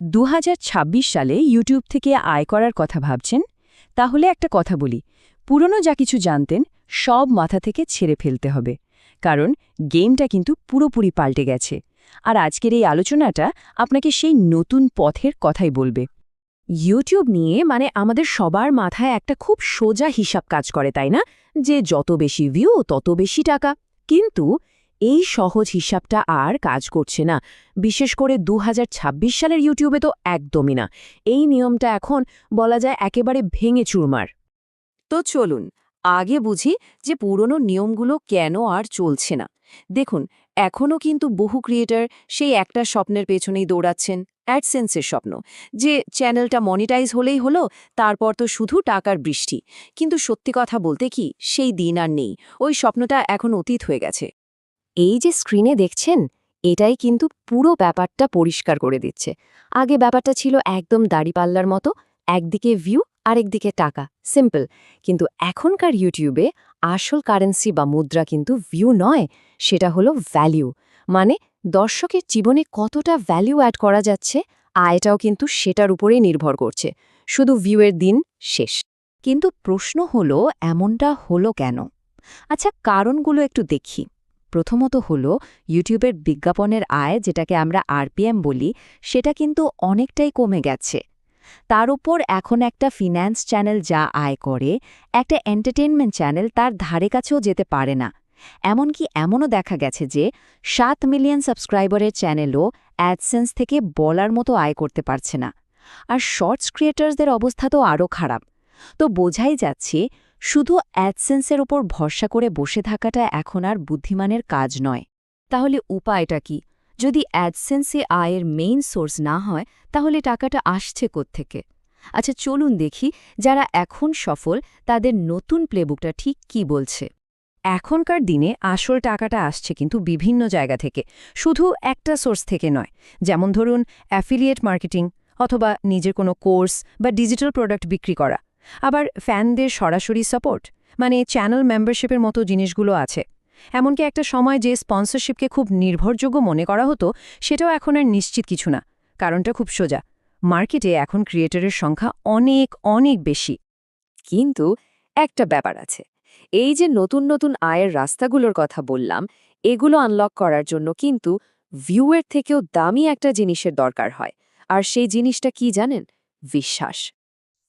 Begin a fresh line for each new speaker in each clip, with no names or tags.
সালে ইউটিউব থেকে আয় করার কথা ভাবছেন? তাহলে একটা কথা বলি, পুরনো যা কিছু জানতেন সব মাথা থেকে ছেড়ে ফেলতে হবে। কারণ গেমটা কিন্তু পুরোপুরি পাল্টে গেছে। আর আজকের এই আলোচনাটা আপনাকে সেই নতুন পথের কথাই বলবে। ইউটিউব নিয়ে আমাদের সবার মাথায় একটা খুব সোজা হিসাব কাজ করে, তাই না? যে যত বেশি ভিউ তত বেশি টাকা। কিন্তু এই সহজ হিসাবটা আর কাজ করছে না, বিশেষ করে ২০২৬ সালের ইউটিউবে তো একদমই না। এই নিয়মটা এখন বলা যায় একেবারে ভেঙে চুরমার। তো চলুন আগে বুঝি যে পুরনো নিয়মগুলো কেন আর চলছে না। দেখুন, এখনও কিন্তু বহু ক্রিয়েটর সেই একটা স্বপ্নের পেছনেই দৌড়াচ্ছেন, অ্যাডসেন্সের স্বপ্ন, যে চ্যানেলটা মনিটাইজ হলেই হলো, তারপর তো শুধু টাকার বৃষ্টি। কিন্তু সত্যি কথা বলতে কি, সেই দিন আর নেই। ওই স্বপ্নটা এখন অতীত হয়ে গেছে।
এই যে স্ক্রিনে দেখছেন, এটাই কিন্তু পুরো ব্যাপারটা পরিষ্কার করে দিচ্ছে। আগে ব্যাপারটা ছিল একদম দাড়িপাল্লার মতো, একদিকে ভিউ আরেকদিকে টাকা, সিম্পল। কিন্তু এখনকার ইউটিউবে আসল কারেন্সি বা মুদ্রা কিন্তু ভিউ নয়, সেটা হলো ভ্যালিউ। মানে দর্শকের জীবনে কতটা ভ্যালিউ অ্যাড করা যাচ্ছে, আয়টাও কিন্তু সেটার উপরেই নির্ভর করছে। শুধু ভিউয়ের দিন শেষ।
কিন্তু প্রশ্ন হলো, এমনটা হলো কেন? আচ্ছা, কারণগুলো একটু দেখি। প্রথমত হলো ইউটিউবের বিজ্ঞাপনের আয়, যেটাকে আমরা আরপিএম বলি, সেটা কিন্তু অনেকটাই কমে গেছে। তার উপর এখন একটা ফিন্যান্স চ্যানেল যা আয় করে, একটা এন্টারটেইনমেন্ট চ্যানেল তার ধারে কাছেও যেতে পারে না। এমনকি এমনও দেখা গেছে যে ৭ মিলিয়ন সাবস্ক্রাইবারের চ্যানেলও অ্যাডসেন্স থেকে বলার মতো আয় করতে পারছে না। আর শর্টস ক্রিয়েটার্সদের অবস্থা তো আরও খারাপ। তো বোঝাই যাচ্ছে, শুধু অ্যাডসেন্সের ওপর ভরসা করে বসে থাকাটা এখন আর বুদ্ধিমানের কাজ নয়। তাহলে উপায়টা কি? যদি অ্যাডসেন্সে আয়ের মেইন সোর্স না হয়, তাহলে টাকাটা আসছে কোত্থেকে? আচ্ছা চলুন দেখি, যারা এখন সফল তাদের নতুন প্লেবুকটা ঠিক কি বলছে। এখনকার দিনে আসল টাকাটা আসছে কিন্তু বিভিন্ন জায়গা থেকে, শুধু একটা সোর্স থেকে নয়। যেমন ধরুন অ্যাফিলিয়েট মার্কেটিং, অথবা নিজের কোনো কোর্স বা ডিজিটাল প্রোডাক্ট বিক্রি করা। আবার ফ্যানদের সরাসরি সাপোর্ট, চ্যানেল মেম্বারশিপের মতো জিনিসগুলো আছে। এমনকি একটা সময় যে স্পন্সরশিপকে খুব নির্ভরযোগ্য মনে করা হতো, সেটাও এখন আর নিশ্চিত কিছু না। কারণটা খুব সোজা, মার্কেটে এখন ক্রিয়েটরের সংখ্যা অনেক অনেক বেশি।
কিন্তু একটা ব্যাপার আছে, এই যে নতুন নতুন আয়ের রাস্তাগুলোর কথা বললাম, এগুলো আনলক করার জন্য কিন্তু ভিউয়ের থেকেও দামি একটা জিনিসের দরকার হয়। আর সেই জিনিসটা কি জানেন? বিশ্বাস।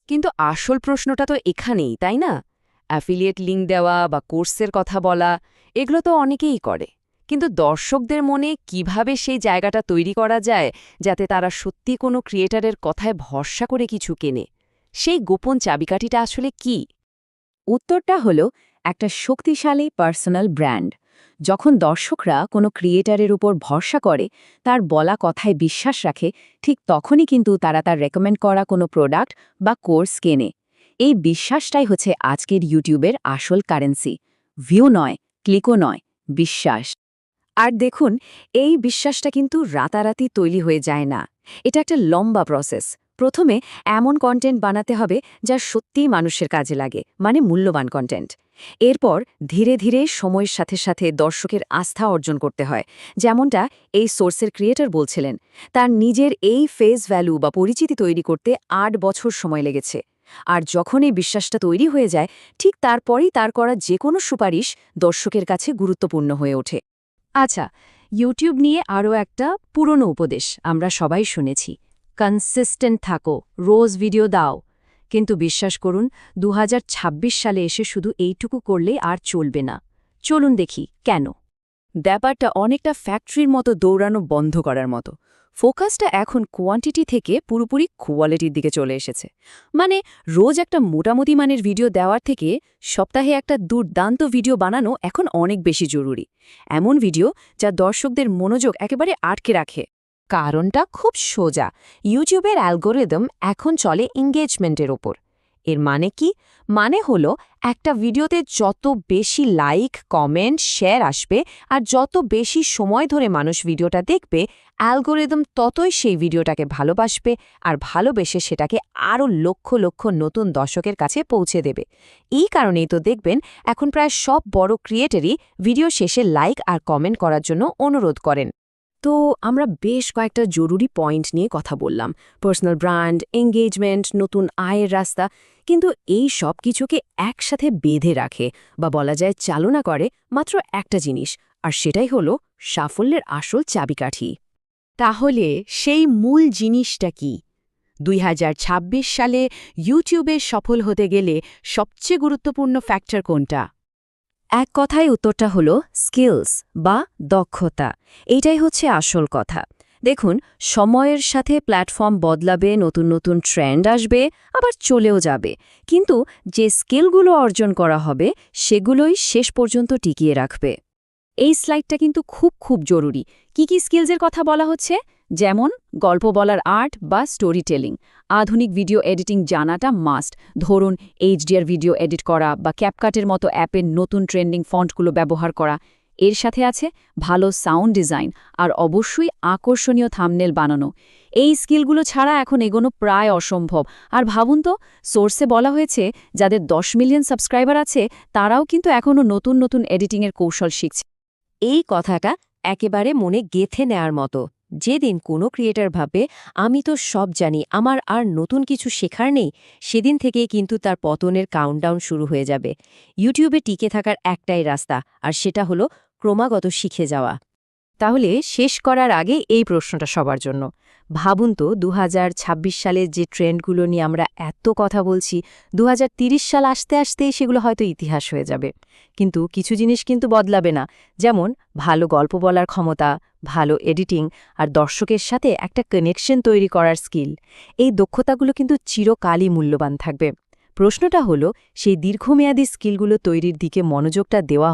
কিন্তু আসল প্রশ্নটা তো এখানেই, তাই না? অ্যাফিলিয়েট লিঙ্ক দেওয়া বা কোর্সের কথা বলা, এগুলো তো অনেকেই করে। কিন্তু দর্শকদের মনে কিভাবে সেই জায়গাটা তৈরি করা যায়, যাতে তারা সত্যি কোনো ক্রিয়েটারের কথায় ভরসা করে কিছু কেনে? সেই গোপন চাবিকাঠিটা আসলে কি?
উত্তরটা হলো একটা শক্তিশালী পার্সোনাল ব্র্যান্ড। যখন দর্শকরা কোনো ক্রিয়েটারের উপর ভরসা করে, তার বলা কথায় বিশ্বাস রাখে, ঠিক তখনই কিন্তু তারা তার রেকমেন্ড করা কোনো প্রোডাক্ট বা কোর্স কেনে। এই বিশ্বাসটাই হচ্ছে আজকের ইউটিউবের আসল কারেন্সি। ভিউ নয়, ক্লিকও নয়, বিশ্বাস। আর দেখুন, এই বিশ্বাসটা কিন্তু রাতারাতি তৈরি হয়ে যায় না। এটা একটা লম্বা প্রসেস। প্রথমে এমন কন্টেন্ট বানাতে হবে যা সত্যিই মানুষের কাজে লাগে, মূল্যবান কন্টেন্ট। এরপর ধীরে ধীরে সময়ের সাথে সাথে দর্শকের আস্থা অর্জন করতে হয়। যেমনটা এই সোর্সের ক্রিয়েটর বলছিলেন, তার নিজের এই ফেস ভ্যালু বা পরিচিতি তৈরি করতে ৮ বছর সময় লেগেছে। আর যখন এই বিশ্বাসটা তৈরি হয়ে যায়, ঠিক তারপরেই তার করা যে কোনো সুপারিশ দর্শকের কাছে গুরুত্বপূর্ণ হয়ে ওঠে।
আচ্ছা, ইউটিউব নিয়ে আরও একটা পুরনো উপদেশ আমরা সবাই শুনেছি, কনসিস্টেন্ট থাকো, রোজ ভিডিও দাও। কিন্তু বিশ্বাস করুন, ২০২৬ সালে এসে শুধু এইটুকু করলেই আর চলবে না। চলুন দেখি কেন। ব্যাপারটা অনেকটা ফ্যাক্টরির মতো দৌড়ানো বন্ধ করার মতো। ফোকাসটা এখন কোয়ান্টিটি থেকে পুরোপুরি কোয়ালিটির দিকে চলে এসেছে। রোজ একটা মোটামুটি মানের ভিডিও দেওয়ার থেকে সপ্তাহে একটা দুর্দান্ত ভিডিও বানানো এখন অনেক বেশি জরুরি। এমন ভিডিও যা দর্শকদের মনোযোগ একেবারে আটকে রাখে। কারণটা খুব সোজা, ইউটিউবের অ্যালগোরিদম এখন চলে এঙ্গেজমেন্টের ওপর। এর মানে কি? হলো একটা ভিডিওতে যত বেশি লাইক, কমেন্ট, শেয়ার আসবে আর যত বেশি সময় ধরে মানুষ ভিডিওটা দেখবে, অ্যালগোরিদম ততই সেই ভিডিওটাকে ভালোবাসবে, আর ভালোবেসে সেটাকে আরও লক্ষ লক্ষ নতুন দর্শকের কাছে পৌঁছে দেবে। এই কারণেই তো দেখবেন এখন প্রায় সব বড় ক্রিয়েটরই ভিডিও শেষে লাইক আর কমেন্ট করার জন্য অনুরোধ করেন।
তো আমরা বেশ কয়েকটা জরুরি পয়েন্ট নিয়ে কথা বললাম, পার্সোনাল ব্র্যান্ড, এঙ্গেজমেন্ট, নতুন আয়ের রাস্তা, কিন্তু এই সব কিছুকে একসাথে বেঁধে রাখে বা বলা যায় চালনা করে মাত্র একটা জিনিস, আর সেটাই হলো সাফল্যের আসল চাবিকাঠি। তাহলে সেই মূল জিনিসটা কি? 2026 সালে ইউটিউবে সফল হতে গেলে সবচেয়ে গুরুত্বপূর্ণ ফ্যাক্টর কোনটা? এক কথায় উত্তরটা হলো স্কিলস বা দক্ষতা। এটাই হচ্ছে আসল কথা। দেখুন, সময়ের সাথে প্ল্যাটফর্ম বদলাবে, নতুন নতুন ট্রেন্ড আসবে, আবার চলেও যাবে, কিন্তু যে স্কিলগুলো অর্জন করা হবে সেগুলোই শেষ পর্যন্ত টিকিয়ে রাখবে। এই স্লাইডটা কিন্তু খুব জরুরি। কি স্কিলসের কথা বলা হচ্ছে? যেমন গল্প বলার আর্ট বা স্টোরি টেলিং, আধুনিক ভিডিও এডিটিং জানাটা মাস্ট। ধরুন এইচডিআর ভিডিও এডিট করা বা ক্যাপকাটের মতো অ্যাপের নতুন ট্রেন্ডিং ফন্টগুলো ব্যবহার করা। এর সাথে আছে ভালো সাউন্ড ডিজাইন আর অবশ্যই আকর্ষণীয় থাম্বনেল বানানো। এই স্কিলগুলো ছাড়া এখন এগোনো প্রায় অসম্ভব। আর ভাবুন তো, সোর্সে বলা হয়েছে যাদের 10 মিলিয়ন সাবস্ক্রাইবার আছে তারাও কিন্তু এখনও নতুন নতুন এডিটিংয়ের কৌশল শিখছে। এই কথাটা একেবারে মনে গেঁথে নেয়ার মতো। যেদিন কোনো ক্রিয়েটর ভাবে আমি তো সব জানি, আমার আর নতুন কিছু শেখার নেই, সেদিন থেকেই কিন্তু তার পতনের কাউন্টডাউন শুরু হয়ে যাবে। ইউটিউবে টিকে থাকার একটাই রাস্তা, আর সেটা হলো ক্রমাগত শিখে যাওয়া। তাহলে শেষ করার আগে এই প্রশ্নটা সবার জন্য। ভাবুন তো, 2026 সালের যে ট্রেন্ডগুলো নিয়ে আমরা এত কথা বলছি, 2030 সাল আসতে আসতে সেগুলো হয়তো ইতিহাস হয়ে যাবে। কিন্তু কিছু জিনিস কিন্তু বদলাবে না, যেমন ভালো গল্প বলার ক্ষমতা, ভালো এডিটিং আর দর্শকের সাথে একটা কানেকশন তৈরি করার স্কিল। এই দক্ষতাগুলো কিন্তু চিরকালই মূল্যবান থাকবে। প্রশ্নটা হলো, সেই দীর্ঘমেয়াদী স্কিলগুলো তৈরির দিকে মনোযোগটা দেওয়া